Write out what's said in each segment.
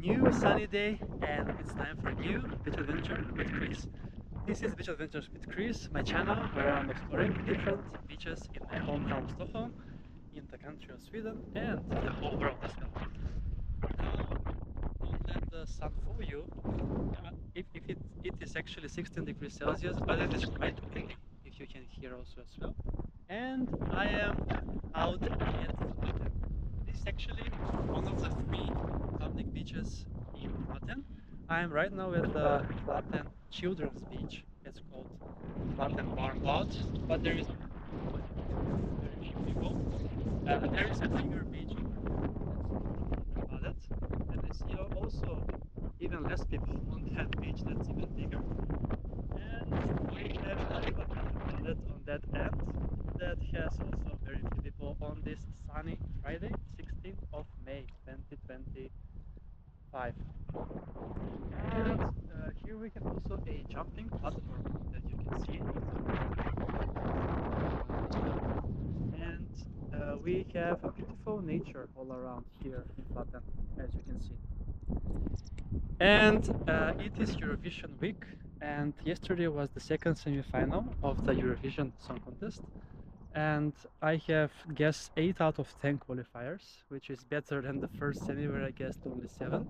new sunny day, and it's time for a new beach adventure with Chris. This is Beach Adventures with Chris, my channel where I'm exploring different beaches in my hometown Stockholm, in the country of Sweden, and the whole world as well. Now, don't let the sun fool you. It is actually 16 degrees Celsius, but it is quite windy, if you can hear also as well. And I am out at Flaten. This is actually one of the three public beaches in Flaten. I am right now at the Flaten Children's Beach. It's called Flaten Barnbadet, but there is very few people. There is a bigger beach over there, and I see also even less people on that beach that's even bigger. And we have Flaten on that end that has also very few people on this sunny Friday, 16th of May 2025. And here we have also a jumping platform that you can see. And we have a beautiful nature all around here in Flaten, as you can see. And it is Eurovision week, and yesterday was the second semi-final of the Eurovision Song Contest. And I have guessed 8 out of 10 qualifiers, which is better than the first semi where I guessed only 7.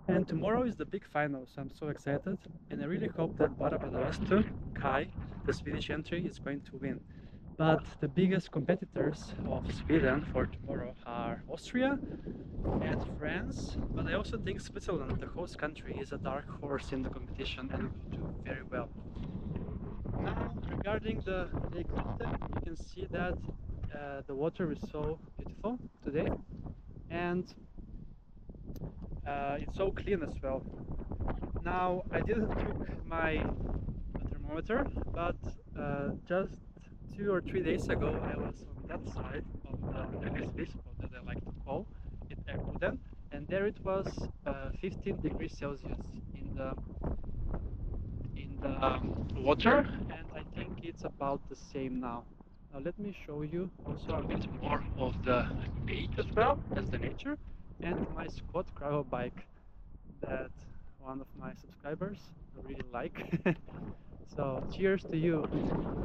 And tomorrow is the big final, so I'm so excited, and I really hope that Barbados Kai, the Swedish entry, is going to win. But the biggest competitors of Sweden for tomorrow are Austria and France, but I also think Switzerland, the host country, is a dark horse in the competition and will do very well. Now, regarding the lake Flaten, you can see that the water is so beautiful today, and it's so clean as well. Now, I didn't took my thermometer, but just 2 or 3 days ago I was on that side of the beach that I like to call it Erkuden, and there it was 15 degrees Celsius in the water, and I think it's about the same now. Now let me show you also a bit more of the beach as well as the nature, and my squat gravel bike that one of my subscribers really like. So cheers to you.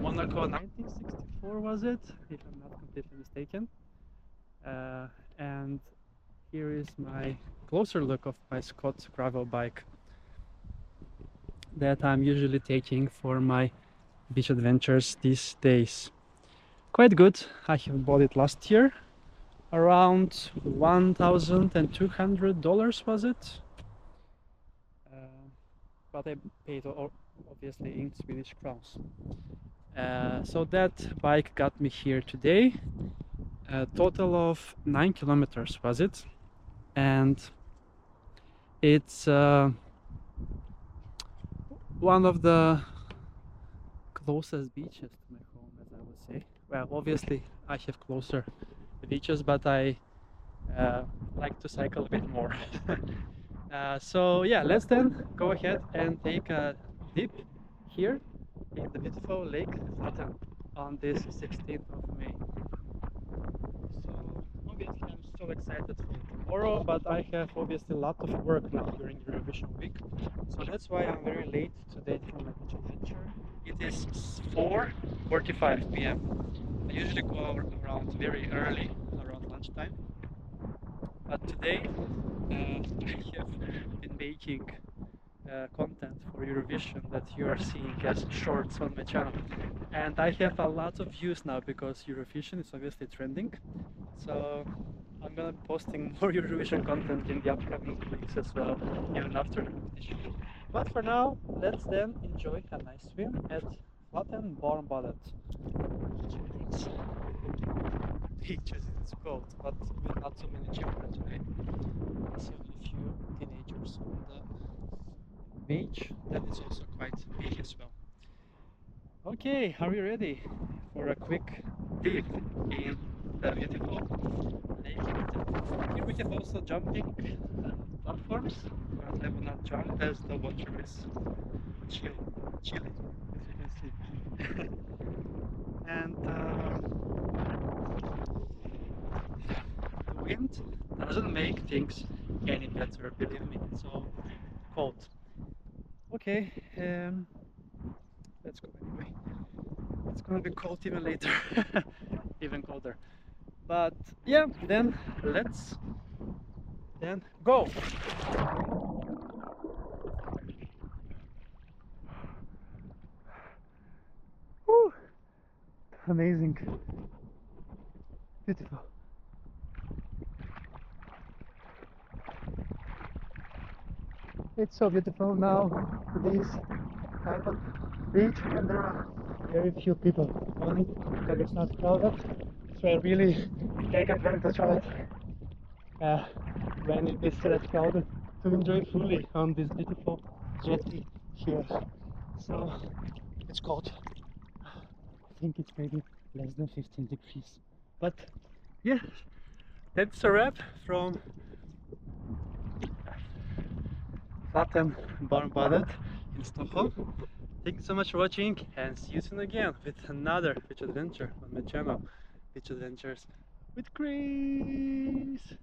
Monaco 1964 was it, if I'm not completely mistaken. And here is my closer look of my Scott gravel bike that I'm usually taking for my beach adventures these days. Quite good. I have bought it last year, around $1,200 was it? But I paid obviously in Swedish crowns. So that bike got me here today. A total of 9 kilometers was it, and it's one of the closest beaches to my home, as I would say. Well, obviously I have closer beaches, but I like to cycle a bit more. So yeah, let's then go ahead and take a dip here in the beautiful lake Flaten on this 16th of May. So obviously I'm so excited for tomorrow, but I have obviously a lot of work now during Eurovision week, so that's why I'm very late today for my beach adventure. It is 4:45 p.m. I usually go around very early, around lunchtime, but today I have been making content for Eurovision that you are seeing as shorts on my channel, and I have a lot of views now because Eurovision is obviously trending, so I'm gonna be posting more Eurovision content in the upcoming weeks as well, even after the competition. But for now, let's then enjoy a nice swim at Flaten Barnbadet. Beaches it's cold, but with not so many children today. I see only a few teenagers on the beach that is also quite big as well. Okay, are we ready for a quick dip in the beautiful lake? Here we have also jumping platforms, but I will not jump as the water is chilly, as you can see. And the wind doesn't make things any better, believe me, it's so cold. Okay, let's go anyway. It's gonna be cold even later, even colder. But yeah, then let's go. Woo! Amazing, beautiful. It's so beautiful now, this kind of beach, and there are very few people on it because it's not crowded. So I really take advantage of it when it is less crowded to enjoy fully on this beautiful jetty here. So it's cold. I think it's maybe less than 15 degrees. But yeah, that's a wrap from Flaten Barnbadet in Stockholm. Thank you so much for watching, and see you soon again with another beach adventure on my channel, Beach Adventures with Grace.